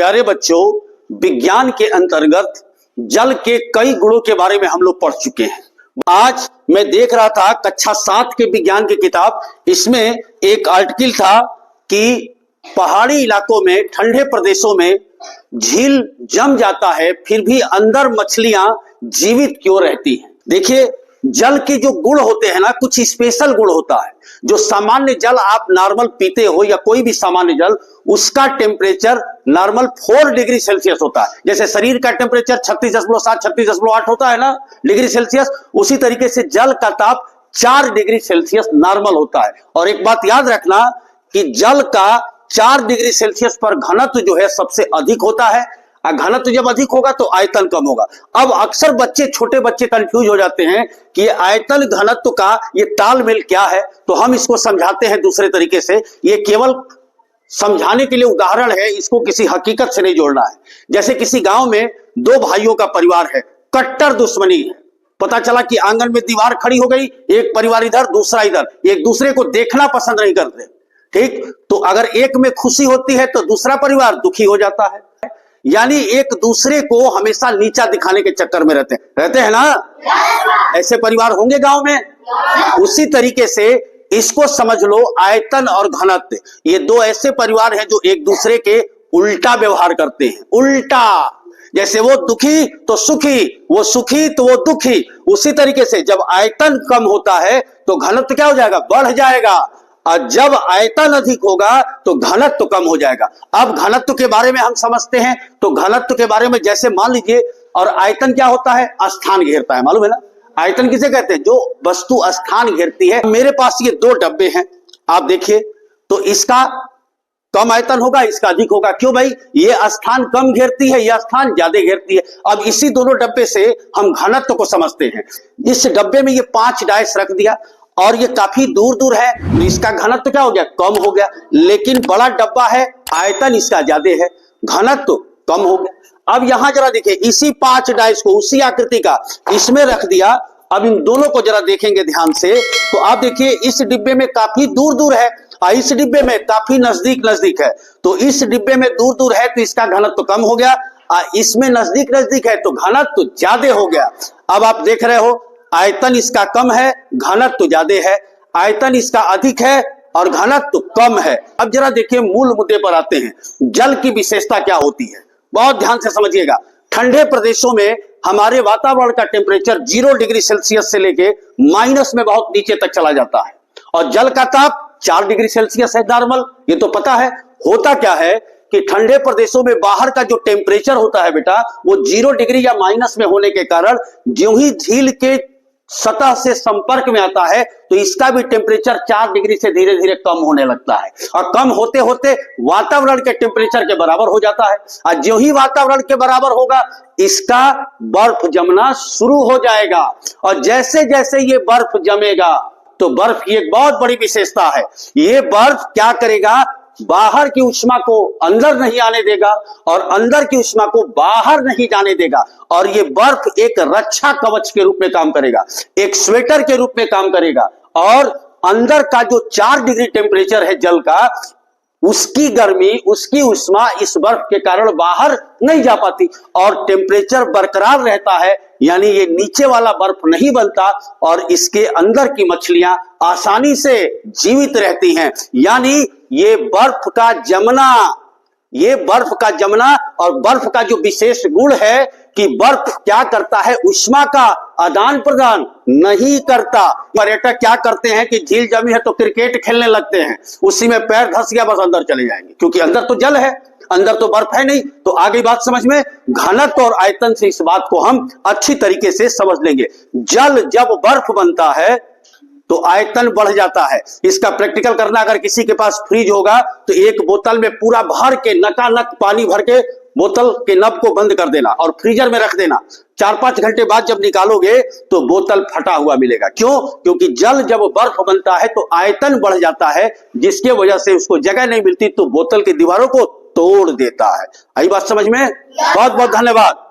प्यारे बच्चों, विज्ञान के अंतर्गत जल के कई गुणों के बारे में हम लोग पढ़ चुके हैं। आज मैं देख रहा था कक्षा 7 के विज्ञान की किताब, इसमें एक आर्टिकल था कि पहाड़ी इलाकों में, ठंडे प्रदेशों में झील जम जाता है फिर भी अंदर मछलियां जीवित क्यों रहती हैं। देखिए, जल के जो गुण होते हैं ना, कुछ स्पेशल गुण होता है। जो सामान्य जल आप नॉर्मल पीते हो या कोई भी सामान्य जल, उसका टेम्परेचर नॉर्मल 4 डिग्री सेल्सियस होता है। जैसे शरीर का टेम्परेचर 36.7 36.8 होता है ना डिग्री सेल्सियस, उसी तरीके से जल का ताप 4 डिग्री सेल्सियस नॉर्मल होता है। और एक बात याद रखना कि जल का 4 डिग्री सेल्सियस पर घनत्व जो है सबसे अधिक होता है। घनत्व जब अधिक होगा तो आयतन कम होगा। अब अक्सर बच्चे, छोटे बच्चे कंफ्यूज हो जाते हैं कि आयतन घनत्व का ये तालमेल क्या है, तो हम इसको समझाते हैं दूसरे तरीके से। ये केवल समझाने के लिए उदाहरण है, इसको किसी हकीकत से नहीं जोड़ना है। जैसे किसी गांव में 2 भाइयों का परिवार है, कट्टर दुश्मनी है। पता चला कि आंगन में दीवार खड़ी हो गई, एक परिवार इधर दूसरा इधर, एक दूसरे को देखना पसंद नहीं करते। ठीक, तो अगर एक में खुशी होती है तो दूसरा परिवार दुखी हो जाता है। यानी एक दूसरे को हमेशा नीचा दिखाने के चक्कर में रहते हैं ना। ऐसे परिवार होंगे गांव में। उसी तरीके से इसको समझ लो, आयतन और घनत्व, ये 2 ऐसे परिवार हैं जो एक दूसरे के उल्टा व्यवहार करते हैं। उल्टा, जैसे वो दुखी तो सुखी, वो सुखी तो वो दुखी। उसी तरीके से जब आयतन कम होता है तो घनत्व क्या हो जाएगा, बढ़ जाएगा। और जब आयतन अधिक होगा तो घनत्व कम हो जाएगा। अब घनत्व के बारे में हम समझते हैं, तो घनत्व के बारे में जैसे मान लीजिए, और आयतन क्या होता है, स्थान घेरता है, मालूम है ना। आयतन किसे कहते हैं, जो वस्तु स्थान घेरती है। मेरे पास ये 2 डब्बे हैं, आप देखिए, तो इसका कम आयतन होगा, इसका अधिक होगा। क्यों भाई, ये स्थान कम घेरती है, यह स्थान ज्यादा घेरती है। अब इसी दोनों डब्बे से हम घनत्व को समझते हैं। इस डब्बे में ये 5 डाइस रख दिया और ये काफी दूर दूर है, तो इसका घनत्व क्या हो गया, कम हो गया। लेकिन बड़ा डब्बा है, आयतन इसका ज्यादा है, घनत्व कम हो गया। अब यहां जरा देखिए, इसी 5 डाइस को उसी आकृति का इसमें रख दिया। अब इन दोनों को जरा देखेंगे ध्यान से, तो आप देखिए इस डिब्बे में काफी दूर दूर है और इस डिब्बे में काफी नजदीक नजदीक है। तो इस डिब्बे में दूर दूर है तो इसका घनत्व कम हो गया, इसमें नजदीक नजदीक है तो घनत्व ज्यादा हो गया। अब आप देख रहे हो, आयतन इसका कम है, घनत्व ज्यादा है। आयतन इसका अधिक है और घनत्व कम है। अब जरा देखिए, मूल मुद्दे पर आते हैं। जल की विशेषता क्या होती है, बहुत ध्यान से समझिएगा। ठंडे प्रदेशों में हमारे वातावरण का टेम्परेचर 0 डिग्री सेल्सियस से लेके माइनस में बहुत नीचे तक चला जाता है, और जल का ताप 4 डिग्री सेल्सियस है नॉर्मल, ये तो पता है। होता क्या है कि ठंडे प्रदेशों में बाहर का जो टेम्परेचर होता है बेटा, वो 0 डिग्री या माइनस में होने के कारण ज्यों ही झील के सतह से संपर्क में आता है तो इसका भी टेम्परेचर 4 डिग्री से धीरे धीरे कम होने लगता है, और कम होते होते वातावरण के टेम्परेचर के बराबर हो जाता है। और जो ही वातावरण के बराबर होगा, इसका बर्फ जमना शुरू हो जाएगा। और जैसे जैसे ये बर्फ जमेगा, तो बर्फ की एक बहुत बड़ी विशेषता है, ये बर्फ क्या करेगा, बाहर की ऊष्मा को अंदर नहीं आने देगा और अंदर की ऊष्मा को बाहर नहीं जाने देगा। और ये बर्फ एक रक्षा कवच के रूप में काम करेगा, एक स्वेटर के रूप में काम करेगा। और अंदर का जो 4 डिग्री टेम्परेचर है जल का, उसकी गर्मी, उसकी ऊष्मा इस बर्फ के कारण बाहर नहीं जा पाती और टेम्परेचर बरकरार रहता है। यानी ये नीचे वाला बर्फ नहीं बनता और इसके अंदर की मछलियां आसानी से जीवित रहती हैं। यानी ये बर्फ का जमना, ये बर्फ का जमना, और बर्फ का जो विशेष गुण है कि बर्फ क्या करता है, ऊष्मा का आदान प्रदान नहीं करता। पर्यटक क्या करते हैं कि झील जमी है तो क्रिकेट खेलने लगते हैं, उसी में पैर धंस गया बस अंदर चले जाएंगे, क्योंकि अंदर तो जल है, अंदर तो बर्फ है नहीं। तो आगे बात समझ में, घनत्व और आयतन से इस बात को हम अच्छी तरीके से समझ लेंगे। जल जब बर्फ बनता है तो आयतन बढ़ जाता है। इसका प्रैक्टिकल करना, अगर किसी के पास फ्रिज होगा तो एक बोतल में पूरा भर के, नकानक पानी भर के बोतल के नब को बंद कर देना और फ्रीजर में रख देना। 4-5 घंटे बाद जब निकालोगे तो बोतल फटा हुआ मिलेगा। क्यों? क्योंकि जल जब बर्फ बनता है तो आयतन बढ़ जाता है, जिसके वजह से उसको जगह नहीं मिलती तो बोतल की दीवारों को तोड़ देता है। आई बात समझ में? बहुत बहुत धन्यवाद।